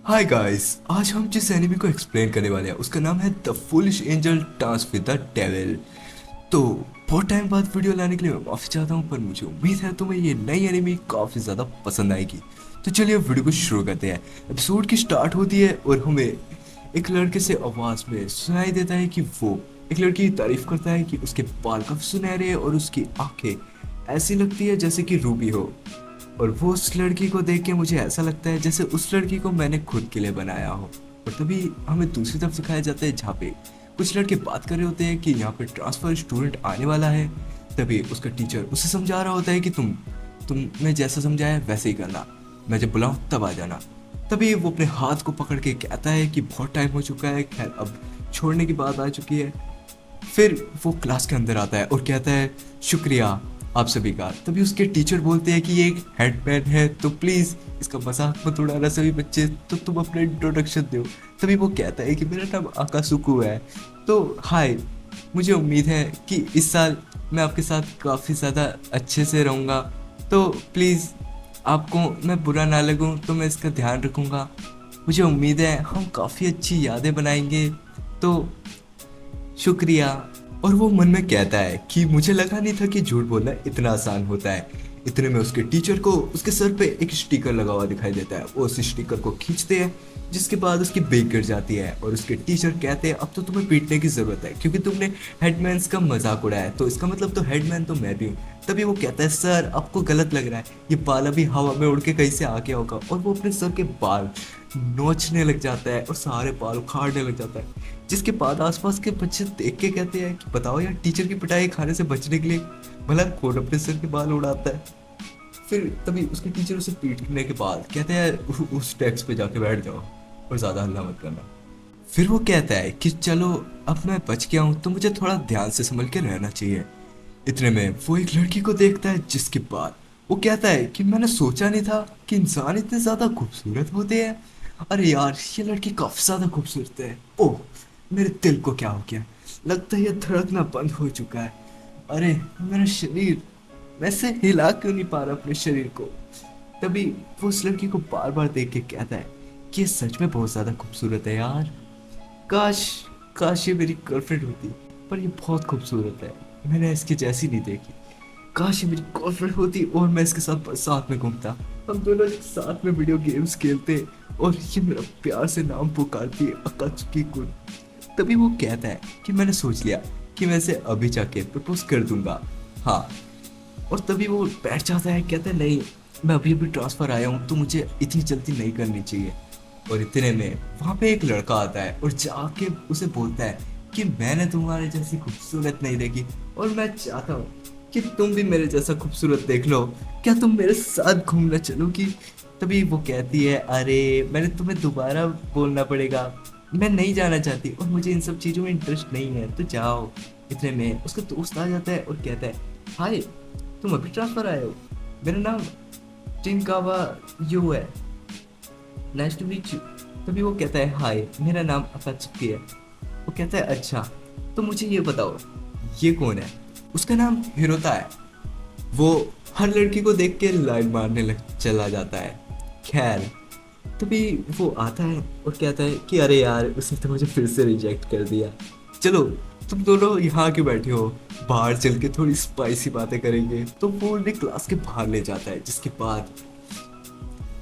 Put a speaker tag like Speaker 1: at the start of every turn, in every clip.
Speaker 1: Hi guys, आज हम जिस एनिमे को एक्सप्लेन करने वाले हैं उसका नाम है the foolish angel dance with the devil. तो बहुत टाइम बाद वीडियो लाने के लिए मैं माफी चाहता हूँ, पर मुझे उम्मीद है तुम्हें ये नई एनिमे काफी ज्यादा पसंद आएगी। तो चलिए वीडियो को शुरू करते हैं। एपिसोड की स्टार्ट होती है और हमें एक लड़के से आवाज में सुनाई देता है कि वो एक लड़की की तारीफ करता है कि उसके बाल काफी सुनहरे हैं और उसकी आंखें ऐसी लगती है जैसे कि रूबी हो। और वो उस लड़की को देख के मुझे ऐसा लगता है जैसे उस लड़की को मैंने खुद के लिए बनाया हो। और तभी हमें दूसरी तरफ दिखाया जाता है जहाँ पे कुछ लड़के बात कर रहे होते हैं कि यहाँ पे ट्रांसफर स्टूडेंट आने वाला है। तभी उसका टीचर उसे समझा रहा होता है कि तुमने जैसा समझाया है वैसे ही करना, मैं जब बुलाऊं तब आ जाना। तभी वो अपने हाथ को पकड़ के कहता है कि बहुत टाइम हो चुका है, खैर अब छोड़ने की बात आ चुकी है। फिर वो क्लास के अंदर आता है और कहता है शुक्रिया आप सभी का। तभी उसके टीचर बोलते हैं कि ये एक हेडमैन है तो प्लीज़ इसका मजाक मत उड़ाना सभी बच्चे, तो तुम अपना इंट्रोडक्शन दो। तभी वो कहता है कि मेरा नाम आकासुकु है। तो हाय, मुझे उम्मीद है कि इस साल मैं आपके साथ काफ़ी ज़्यादा अच्छे से रहूँगा, तो प्लीज़ आपको मैं बुरा ना लगूँ तो मैं इसका ध्यान रखूँगा। मुझे उम्मीद है हम काफ़ी अच्छी यादें बनाएंगे, तो शुक्रिया। और वो मन में कहता है कि मुझे लगा नहीं था कि झूठ बोलना इतना आसान होता है। इतने में उसके टीचर को उसके सर पे एक स्टिकर लगा हुआ दिखाई देता है। वो उस स्टिकर को खींचते हैं जिसके बाद उसकी बेग गिर जाती है और उसके टीचर कहते हैं अब तो तुम्हें पीटने की जरूरत है क्योंकि तुमने हेडमैन्स का मजाक उड़ाया है, तो इसका मतलब तो हेडमैन तो मैं भी हूँ। तभी वो कहता है सर आपको गलत लग रहा है, ये बाल अभी हवा में उड़ के कहीं से आ गया होगा। और वो अपने सर के बाल नोचने लग जाता है और सारे बाल उखाड़ने लग जाता है। जिसके बाद आसपास के बच्चे देख के कहते हैं कि बताओ यार, टीचर की पिटाई खाने से बचने के लिए भला कौन अपने सर के बाल उड़ाता है। फिर तभी उसके टीचर उसे पीटने के बाद कहते हैं उस डेस्क पे जाके बैठ जाओ और ज्यादा हल्ला मत करना। फिर वो कहता है कि चलो अब मैं बच गया हूँ तो मुझे थोड़ा ध्यान से संभल के रहना चाहिए। इतने में वो एक लड़की को देखता है जिसके बाद वो कहता है कि मैंने सोचा नहीं था कि इंसान इतने ज्यादा खूबसूरत होते हैं। अरे यार, ये लड़की काफी ज्यादा खूबसूरत है। ओह, मेरे दिल को क्या हो गया, लगता है ये धड़कना बंद हो चुका है। अरे मेरा शरीर, मैं से हिला क्यों नहीं पा रहा अपने शरीर को। तभी वो उस लड़की को बार बार देख के कहता है कि ये सच में बहुत ज्यादा खूबसूरत है यार। काश, काश ये मेरी गर्लफ्रेंड होती, पर ये बहुत खूबसूरत है, मैंने इसकी जैसी नहीं देखी। काश ये मेरी गर्लफ्रेंड होती और मैं इसके साथ साथ में घूमता, हम दोनों साथ में वीडियो गेम्स खेलते और ये मेरा प्यार से नाम पुकारती अकात्सुकी कुन। तभी वो कहता है कि मैंने सोच लिया कि मैं इसे अभी जाके प्रपोज कर दूंगा। हाँ, और तभी वो बैठ जाता है, कहता है नहीं, मैं अभी अभी ट्रांसफर आया हूँ तो मुझे इतनी जल्दी नहीं करनी चाहिए। और इतने में वहां पे एक लड़का आता है और जाके उसे बोलता है कि मैंने तुम्हारे जैसी खूबसूरत नहीं देखी और मैं चाहता हूँ कि तुम भी मेरे जैसा खूबसूरत देख लो, क्या तुम मेरे साथ घूमना चलोगी। तभी वो कहती है अरे मैंने तुम्हें दोबारा बोलना पड़ेगा, मैं नहीं जाना चाहती और मुझे इन सब चीज़ों में इंटरेस्ट नहीं है, तो जाओ। इतने में उसका दोस्त आ जाता है और कहता है हाय, तुम अभी ट्रांसफर आए हो, मेरा नाम टिनकावा यू है, नाइस टू मीट यू। तभी वो कहता है हाय, मेरा नाम अकात्सुकी है। वो कहता है अच्छा, तो मुझे ये बताओ ये कौन है। उसका नाम हिरोता है। वो हर लड़की को देख के लाइन मारने लग चला जाता है। खैर, तभी वो आता है और कहता है कि अरे यार, उसने तो मुझे फिर से रिजेक्ट कर दिया, चलो तुम दोनों यहाँ क्यों बैठे हो, बाहर चल के थोड़ी स्पाइसी बातें करेंगे। तो वो उन्हें क्लास के बाहर ले जाता है। जिसके बाद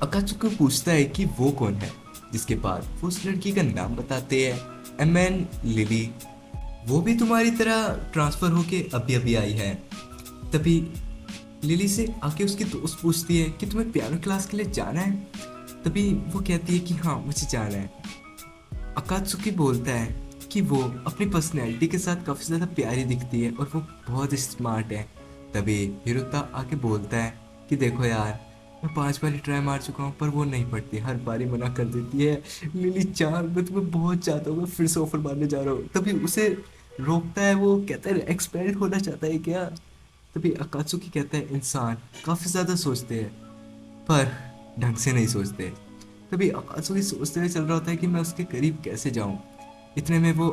Speaker 1: अकात्सुकी पूछता है कि वो कौन है। जिसके बाद वो उस लड़की का नाम बताते हैं, एमएन लिली। वो भी तुम्हारी तरह ट्रांसफर होके अभी अभी आई है। तभी लिली से आके उसकी दोस्त पूछती है कि तुम्हें पियानो क्लास के लिए जाना है। तभी वो कहती है कि हाँ मुझे जाना है। अकात्सुकी बोलता है कि वो अपनी पर्सनैलिटी के साथ काफ़ी ज़्यादा प्यारी दिखती है और वो बहुत स्मार्ट है। तभी हिरुता आके बोलता है कि देखो यार, मैं 5 बार ट्राई मार चुका हूँ पर वो नहीं पड़ती, हर बारी मना कर देती है। लिली चार, मैं तुम्हें बहुत चाहता हूँ, मैं फिर से ऑफर मारने जा रहा हूँ। तभी उसे रोकता है, वो कहता है एक्सपेरिमेंट होना चाहता है क्या। तभी अकात्सुकी कहता है इंसान काफ़ी ज़्यादा सोचते हैं पर ढंग से नहीं सोचते। तभी अकात्सुकी सोचते हुए चल रहा होता है कि मैं उसके करीब कैसे जाऊं। इतने में वो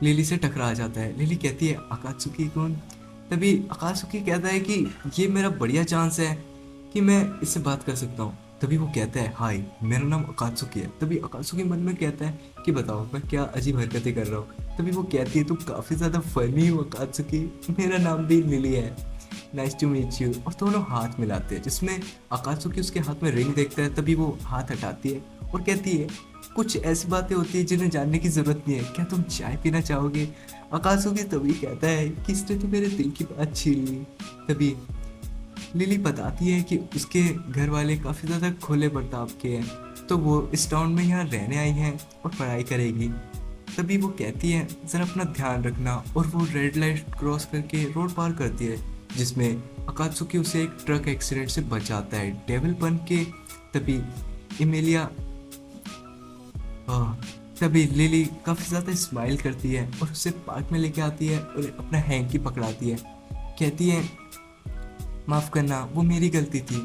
Speaker 1: लिली से टकरा जाता है। लिली कहती है अकात्सुकी कौन। तभी अकात्सुकी कहता है कि ये मेरा बढ़िया चांस है कि मैं इससे बात कर सकता हूँ। तभी वो कहता है हाय मेरा नाम अकात्सुकी है। तभी अकात्सुकी मन में कहता है कि बताओ मैं क्या अजीब हरकतें कर रहा हूँ। तभी वो कहती है तुम काफ़ी ज़्यादा फनी हो अकात्सुकी, मेरा नाम भी लिली है, नाइस टू मीट यू। और दोनों हाथ मिलाते हैं जिसमें अकात्सुकी उसके हाथ में रिंग देखता है। तभी वो हाथ हटाती है और कहती है कुछ ऐसी बातें होती है जिन्हें जानने की ज़रूरत नहीं है, क्या तुम चाय पीना चाहोगे। अकात्सुकी तभी कहता है कि इसने तो मेरे दिल की बात छीन ली। तभी लिली बताती है कि उसके घर वाले काफ़ी ज़्यादा खुले बर्ताव के हैं, तो वो इस टाउन में यहाँ रहने आई हैं और पढ़ाई करेगी। तभी वो कहती है ज़रा अपना ध्यान रखना, और वो रेड लाइट क्रॉस करके रोड पार करती है जिसमें अकात्सुकी उसे एक ट्रक एक्सीडेंट से बचाता है डेविल बन के। तभी इमेलिया तभी लिली काफ़ी ज़्यादा स्माइल करती है और उसे पार्क में लेके आती है और अपना हैंकी पकड़ाती है, कहती है माफ़ करना वो मेरी गलती थी।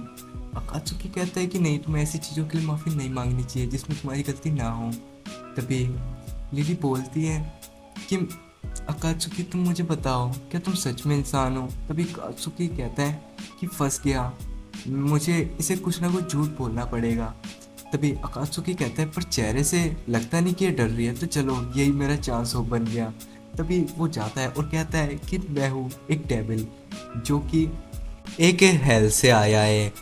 Speaker 1: अकात्सुकी कहता है कि नहीं, तुम्हें ऐसी चीज़ों के लिए माफ़ी नहीं मांगनी चाहिए जिसमें तुम्हारी गलती ना हो। तभी लिली बोलती है कि अकात्सुकी तुम मुझे बताओ क्या तुम सच में इंसान हो। तभी अकात्सुकी कहता है कि फंस गया, मुझे इसे कुछ ना कुछ झूठ बोलना पड़ेगा। तभी अकात्सुकी कहता है पर चेहरे से लगता नहीं कि ये डर रही है, तो चलो यही मेरा चांस हो बन गया। तभी वो जाता है और कहता है कि मैं हूँ एक डेविल जो कि एक हेल से आया है,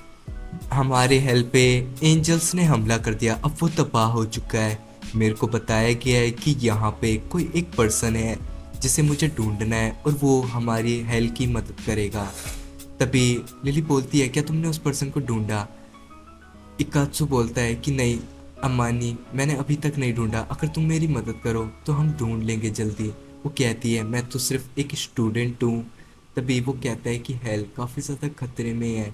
Speaker 1: हमारे हेल पे एंजल्स ने हमला कर दिया, अब वो तबाह हो चुका है। मेरे को बताया गया है कि यहाँ पे कोई एक पर्सन है जिसे मुझे ढूंढना है और वो हमारी हेल की मदद करेगा। तभी लिली बोलती है क्या तुमने उस पर्सन को ढूंढा। इकात्सु बोलता है कि नहीं अम्मानी, मैंने अभी तक नहीं ढूंढा, अगर तुम मेरी मदद करो तो हम ढूंढ लेंगे जल्दी। वो कहती है मैं तो सिर्फ एक स्टूडेंट हूँ। तभी वो कहता है कि हेल काफ़ी ज़्यादा खतरे में है,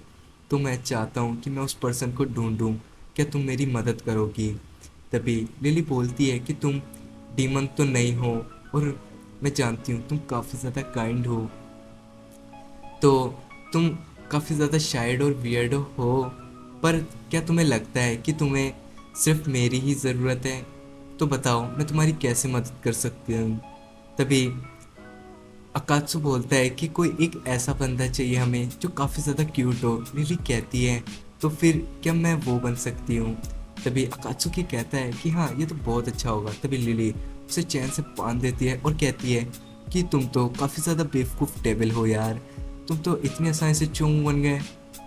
Speaker 1: तो मैं चाहता हूँ कि मैं उस पर्सन को ढूंढूं, क्या तुम मेरी मदद करोगी। तभी लिली बोलती है कि तुम डीमन तो नहीं हो और मैं जानती हूँ तुम काफ़ी ज़्यादा काइंड हो, तो तुम काफ़ी ज़्यादा शायद और वियर्ड हो, पर क्या तुम्हें लगता है कि तुम्हें सिर्फ मेरी ही ज़रूरत है, तो बताओ मैं तुम्हारी कैसे मदद कर सकती हूँ। तभी अकात्सु बोलता है कि कोई एक ऐसा बंदा चाहिए हमें जो काफ़ी ज़्यादा क्यूट हो। लिली कहती है तो फिर क्या मैं वो बन सकती हूँ। तभी अकात्सुकी कहता है कि हाँ ये तो बहुत अच्छा होगा। तभी लिली उसे चैन से बांध देती है और कहती है कि तुम तो काफ़ी ज़्यादा बेवकूफ़ डेविल हो यार, तुम तो इतनी आसानी से चोंग बन गए।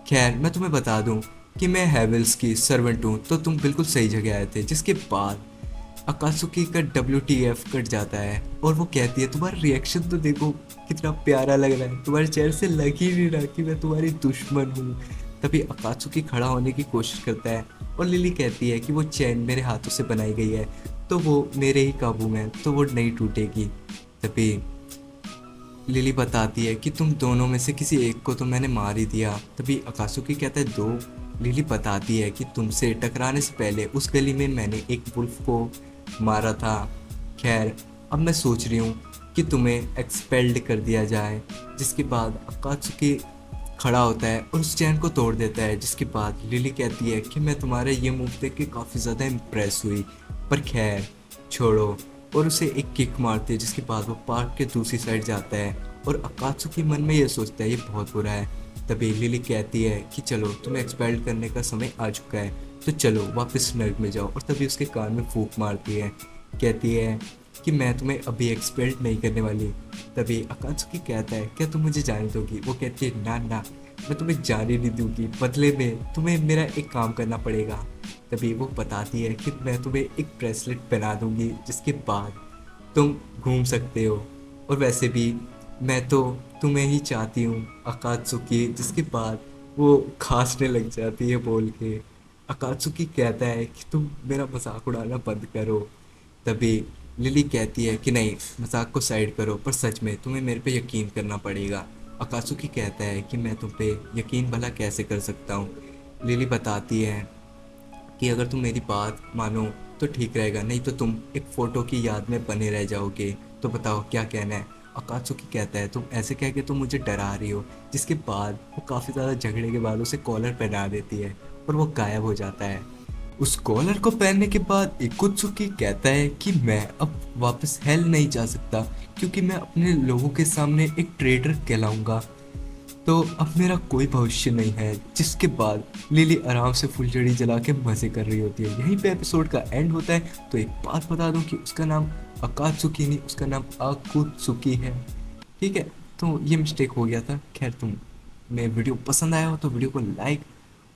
Speaker 1: खैर मैं तुम्हें बता दूं कि मैं हेवल्स की सर्वेंट हूँ, तो तुम बिल्कुल सही जगह आए थे। जिसके बाद अकात्सुकी का WTF कट जाता है और वो कहती है तुम्हारा रिएक्शन तो देखो कितना प्यारा लग रहा है, तुम्हारे चेहरे से लग ही नहीं रहा कि मैं तुम्हारी दुश्मन हूँ। तभी अकात्सुकी खड़ा होने की कोशिश करता है और लिली कहती है कि वो चैन मेरे हाथों से बनाई गई है, तो वो मेरे ही काबू में है, तो वो नहीं टूटेगी। तभी लिली बताती है कि तुम दोनों में से किसी एक को तो मैंने मार ही दिया। तभी अकात्सुकी कहता है दो। लिली बताती है कि तुमसे टकराने से पहले उस गली में मैंने एक वुल्फ को मारा था। खैर अब मैं सोच रही हूँ कि तुम्हें एक्सपेल्ड कर दिया जाए। जिसके बाद अकात्सुकी खड़ा होता है और उस चैन को तोड़ देता है। जिसके बाद लिली कहती है कि मैं तुम्हारे ये मूव देख के काफ़ी ज़्यादा इम्प्रेस हुई, पर खैर छोड़ो, और उसे एक किक मारती है। जिसके बाद वो पार्क के दूसरी साइड जाता है और अकात्सुकी मन में ये सोचता है ये बहुत बुरा है। तभी लिली कहती है कि चलो तुम्हें एक्सपेल्ड करने का समय आ चुका है, तो चलो वापस नर्क में जाओ। और तभी उसके कान में फूंक मारती है, कहती है कि मैं तुम्हें अभी एक्सपेल्ड नहीं करने वाली। तभी अकात्सुकी कहता है क्या तुम मुझे जाने दोगी। वो कहती है ना ना, मैं तुम्हें जाने नहीं दूंगी, बदले में तुम्हें मेरा एक काम करना पड़ेगा। तभी वो बताती है कि मैं तुम्हें एक ब्रेसलेट पहना दूंगी जिसके बाद तुम घूम सकते हो, और वैसे भी मैं तो तुम्हें ही चाहती हूँ अकात्सुकी। जिसके बाद वो खांसने लग जाती है बोल के। अकात्सुकी कहता है कि तुम मेरा मजाक उड़ाना बंद करो। तभी लिली कहती है कि नहीं मजाक को साइड करो, पर सच में तुम्हें मेरे पे यकीन करना पड़ेगा। अकात्सुकी कहता है कि मैं तुम पे यकीन भला कैसे कर सकता हूँ। लिली बताती है कि अगर तुम मेरी बात मानो तो ठीक रहेगा, नहीं तो तुम एक फ़ोटो की याद में बने रह जाओगे। तो बताओ क्या कहना है। अकात्सुकी कहता है तुम ऐसे कह के तुम मुझे डरा रही हो। जिसके बाद वो काफ़ी ज़्यादा झगड़े के बाद उसे कॉलर पहना देती है और वो गायब हो जाता है। उस कॉलर को पहनने के बाद इकुत्सुकी कहता है कि मैं अब वापस हेल नहीं जा सकता, क्योंकि मैं अपने लोगों के सामने एक ट्रेडर कहलाऊंगा। तो अब मेरा कोई भविष्य नहीं है, जिसके बाद लिली आराम से फुलझड़ी जला के मजे कर रही होती है। यहीं पे एपिसोड का एंड होता है। तो एक बात बता दूं कि उसका नाम अकात्सुकी नहीं, उसका नाम अकुत्सुकी है। ठीक है, तो ये मिस्टेक हो गया था। खैर, तुम मैं वीडियो पसंद आया हो तो वीडियो को लाइक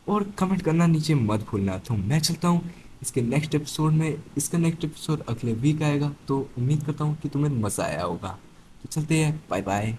Speaker 1: और कमेंट करना नीचे मत भूलना। तो मैं चलता हूँ इसके नेक्स्ट एपिसोड में। इसका नेक्स्ट एपिसोड अगले वीक आएगा, तो उम्मीद करता हूँ कि तुम्हें मज़ा आया होगा। तो चलते हैं, बाय बाय।